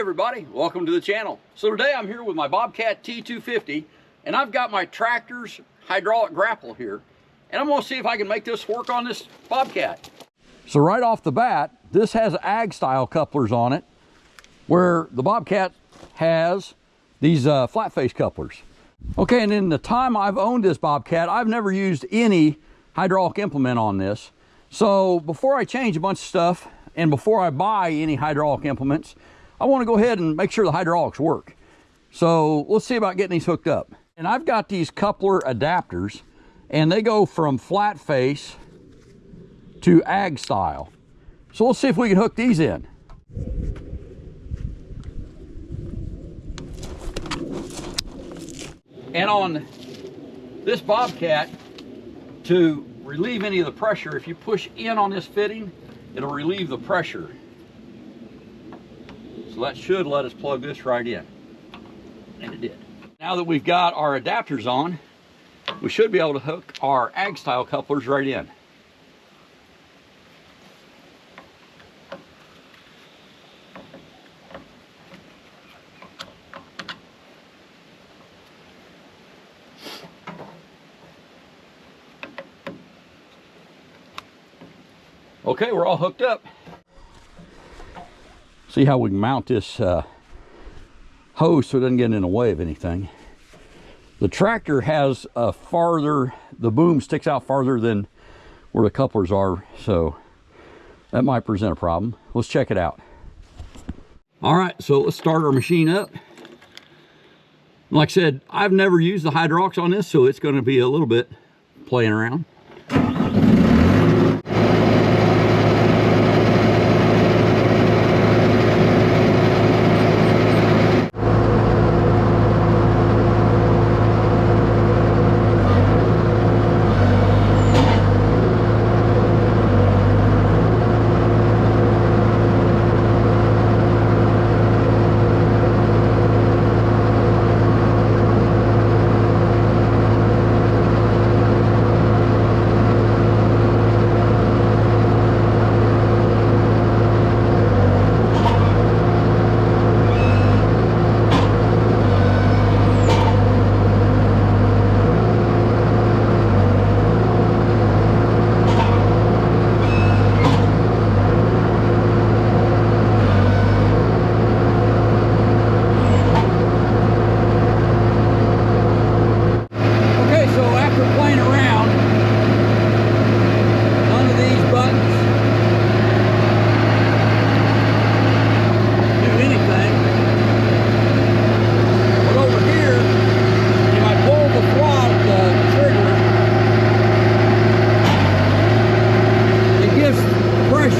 everybody, welcome to the channel. So today I'm here with my Bobcat T250 and I've got my tractor's hydraulic grapple here and I'm going to see if I can make this work on this Bobcat. So right off the bat, this has ag style couplers on it where the Bobcat has these flat face couplers. Okay, and in the time I've owned this Bobcat, I've never used any hydraulic implement on this. So before I change a bunch of stuff and before I buy any hydraulic implements, I want to go ahead and make sure the hydraulics work. So let's see about getting these hooked up. And I've got these coupler adapters and they go from flat face to ag style. So let's see if we can hook these in. And on this Bobcat, to relieve any of the pressure, if you push in on this fitting, it'll relieve the pressure. So that should let us plug this right in. And it did. Now that we've got our adapters on, we should be able to hook our ag style couplers right in. Okay, we're all hooked up. See how we can mount this hose so it doesn't get in the way of anything. The tractor has a farther, the boom sticks out farther than where the couplers are, so that might present a problem. Let's check it out. All right, so let's start our machine up. Like I said, I've never used the hydraulics on this, so it's going to be a little bit playing around.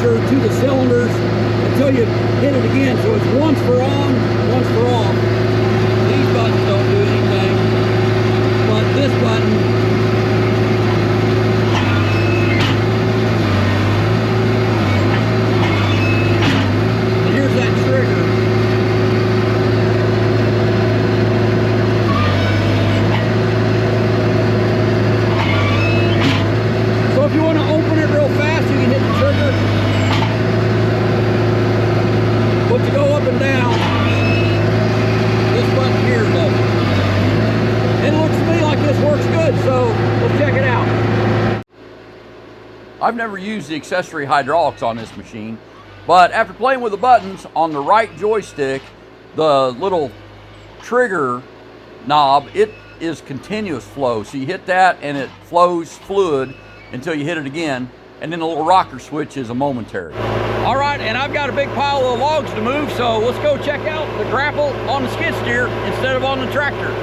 To the cylinders until you hit it again, so it's once for on, once for off. These buttons don't do anything, but this button, and here's that trigger. So if you want to open it real fast, you can hit the trigger. But to go up and down, this button here does it. It looks to me like this works good, so let's check it out. I've never used the accessory hydraulics on this machine, but after playing with the buttons on the right joystick, the little trigger knob, it is continuous flow. So you hit that and it flows fluid until you hit it again, and then the little rocker switch is a momentary. All right, and I've got a big pile of logs to move, so let's go check out the grapple on the skid steer instead of on the tractor.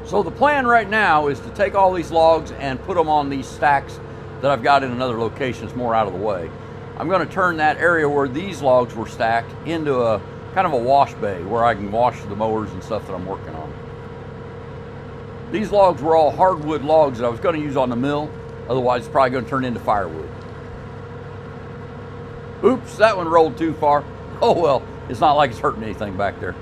So the plan right now is to take all these logs and put them on these stacks that I've got in another location that's more out of the way. I'm going to turn that area where these logs were stacked into a kind of a wash bay where I can wash the mowers and stuff that I'm working on. These logs were all hardwood logs that I was going to use on the mill, otherwise it's probably going to turn into firewood. Oops, that one rolled too far. Oh well, it's not like it's hurting anything back there.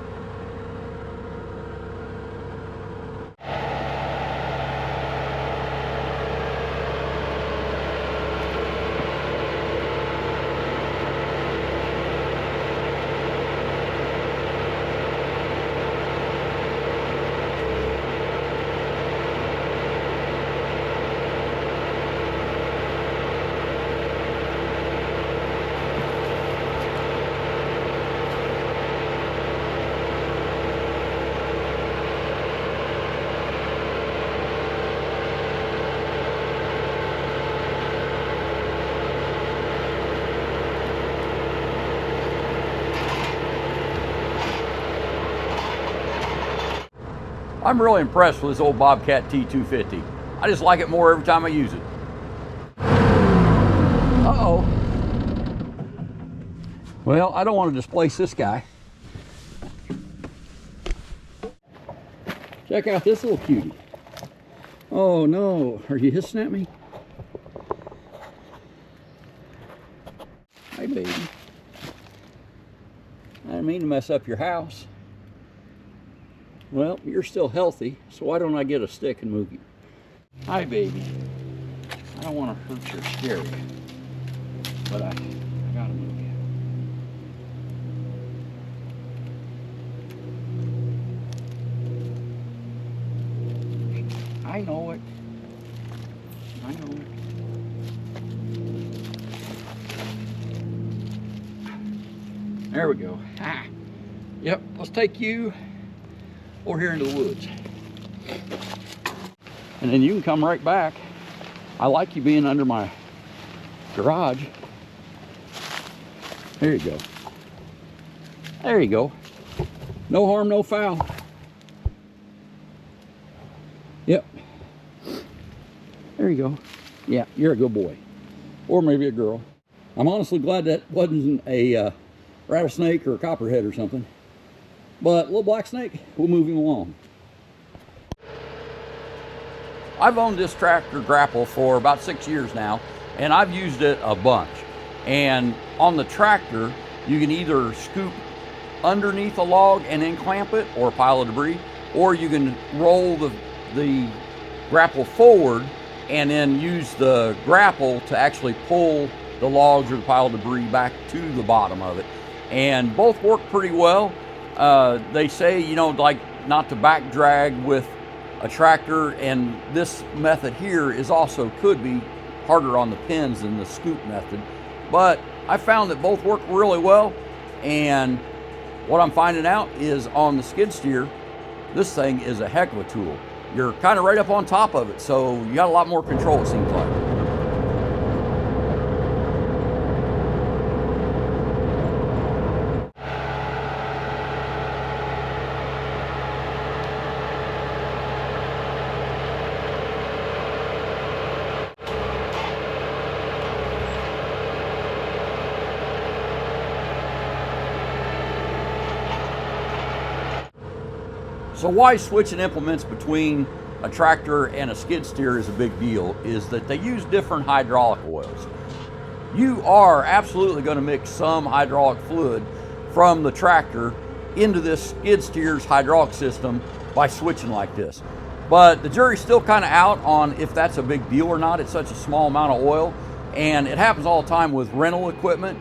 I'm really impressed with this old Bobcat T250. I just like it more every time I use it. Uh-oh. Well, I don't want to displace this guy. Check out this little cutie. Oh no, are you hissing at me? Hi baby. I didn't mean to mess up your house. Well, you're still healthy, so why don't I get a stick and move you? Hi, baby. I don't want to hurt your scare you, but I gotta move you. I know it. I know it. There we go. Ah. Yep, let's take you over here into the woods. And then you can come right back. I like you being under my garage. There you go. There you go. No harm, no foul. Yep. There you go. Yeah, you're a good boy. Or maybe a girl. I'm honestly glad that wasn't a rattlesnake or a copperhead or something. But little black snake, we'll move him along. I've owned this tractor grapple for about 6 years now, and I've used it a bunch. And on the tractor, you can either scoop underneath a log and then clamp it, or a pile of debris, or you can roll the grapple forward and then use the grapple to actually pull the logs or the pile of debris back to the bottom of it. And both work pretty well. They say, you know, like not to back drag with a tractor, and this method here is also could be harder on the pins than the scoop method. But I found that both work really well, and what I'm finding out is on the skid steer, this thing is a heck of a tool. You're kind of right up on top of it, so you got a lot more control, it seems like. So why switching implements between a tractor and a skid steer is a big deal is that they use different hydraulic oils. You are absolutely going to mix some hydraulic fluid from the tractor into this skid steer's hydraulic system by switching like this. But the jury's still kind of out on if that's a big deal or not. It's such a small amount of oil, and it happens all the time with rental equipment.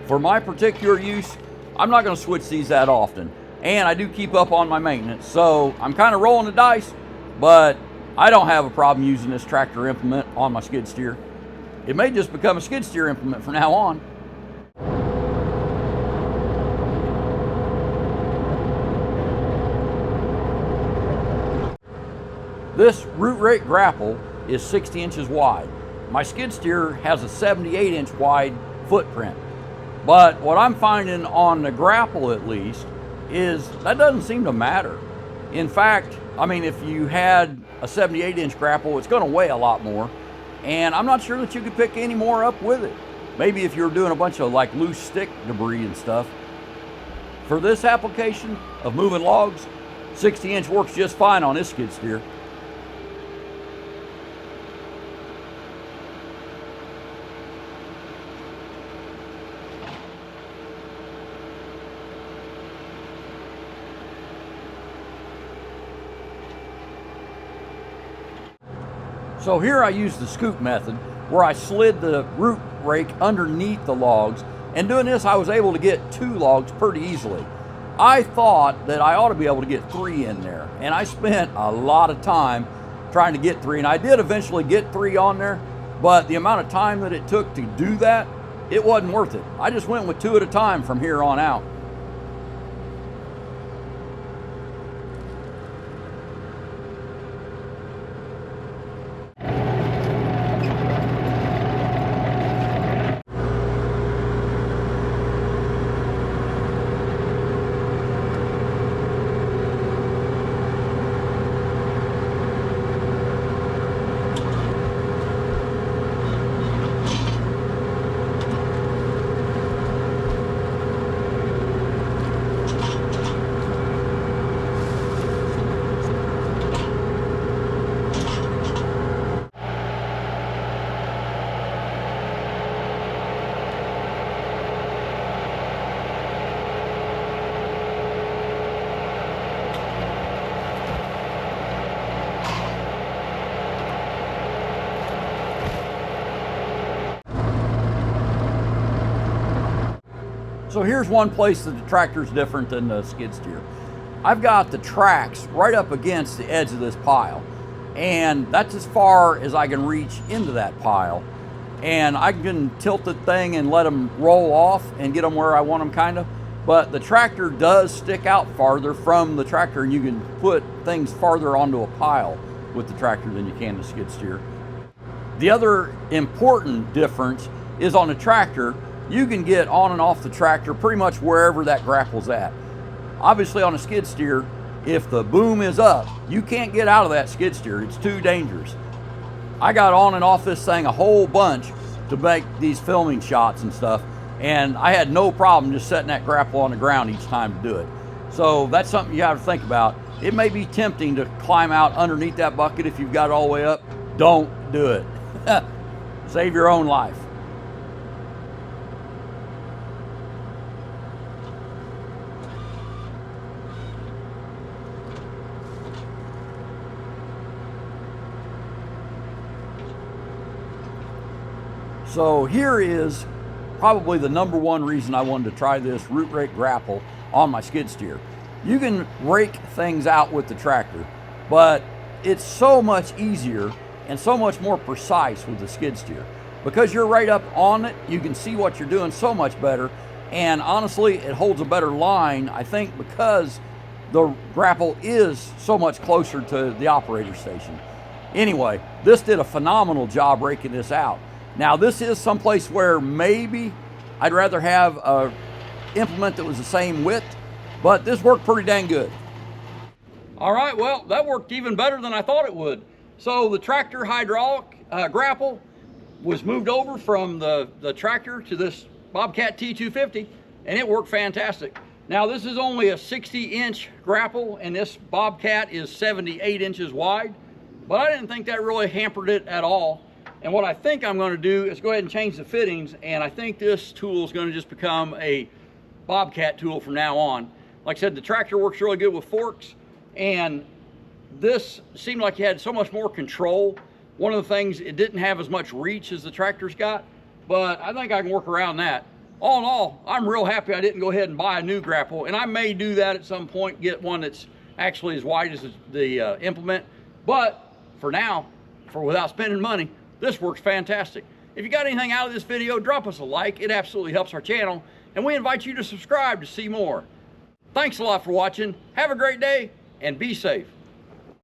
For my particular use, I'm not going to switch these that often. And I do keep up on my maintenance, so I'm kind of rolling the dice, but I don't have a problem using this tractor implement on my skid steer. It may just become a skid steer implement from now on. This root rake grapple is 60 inches wide. My skid steer has a 78-inch wide footprint. But what I'm finding on the grapple, at least, is that doesn't seem to matter. In fact, I mean, if you had a 78-inch grapple, it's going to weigh a lot more, and I'm not sure that you could pick any more up with it. Maybe if you're doing a bunch of like loose stick debris and stuff. For this application of moving logs, 60-inch works just fine on this skid steer. So here I use the scoop method, where I slid the root rake underneath the logs, and doing this I was able to get 2 logs pretty easily. I thought that I ought to be able to get 3 in there, and I spent a lot of time trying to get 3, and I did eventually get 3 on there, but the amount of time that it took to do that, it wasn't worth it. I just went with 2 at a time from here on out. So here's one place that the tractor's different than the skid steer. I've got the tracks right up against the edge of this pile, and that's as far as I can reach into that pile. And I can tilt the thing and let them roll off and get them where I want them kind of. But the tractor does stick out farther from the tractor, and you can put things farther onto a pile with the tractor than you can the skid steer. The other important difference is on the tractor, you can get on and off the tractor pretty much wherever that grapple's at. Obviously on a skid steer, if the boom is up, you can't get out of that skid steer. It's too dangerous. I got on and off this thing a whole bunch to make these filming shots and stuff, and I had no problem just setting that grapple on the ground each time to do it. So that's something you have to think about. It may be tempting to climb out underneath that bucket if you've got it all the way up. Don't do it. Save your own life. So here is probably the #1 reason I wanted to try this root rake grapple on my skid steer. You can rake things out with the tractor, but it's so much easier and so much more precise with the skid steer. Because you're right up on it, you can see what you're doing so much better, and honestly, it holds a better line, I think, because the grapple is so much closer to the operator station. Anyway, this did a phenomenal job raking this out. Now this is someplace where maybe I'd rather have a implement that was the same width, but this worked pretty dang good. All right, well, that worked even better than I thought it would. So the tractor hydraulic grapple was moved over from the tractor to this Bobcat T250, and it worked fantastic. Now this is only a 60-inch grapple, and this Bobcat is 78 inches wide, but I didn't think that really hampered it at all. And what I think I'm going to do is go ahead and change the fittings, and I think this tool is going to just become a Bobcat tool from now on. Like I said, the tractor works really good with forks, and this seemed like you had so much more control. One of the things, it didn't have as much reach as the tractor's got, but I think I can work around that. All in all, I'm real happy I didn't go ahead and buy a new grapple, and I may do that at some point, get one that's actually as wide as the implement. But for now, without spending money, this works fantastic. If you got anything out of this video, drop us a like. It absolutely helps our channel, and we invite you to subscribe to see more. Thanks a lot for watching. Have a great day, and be safe.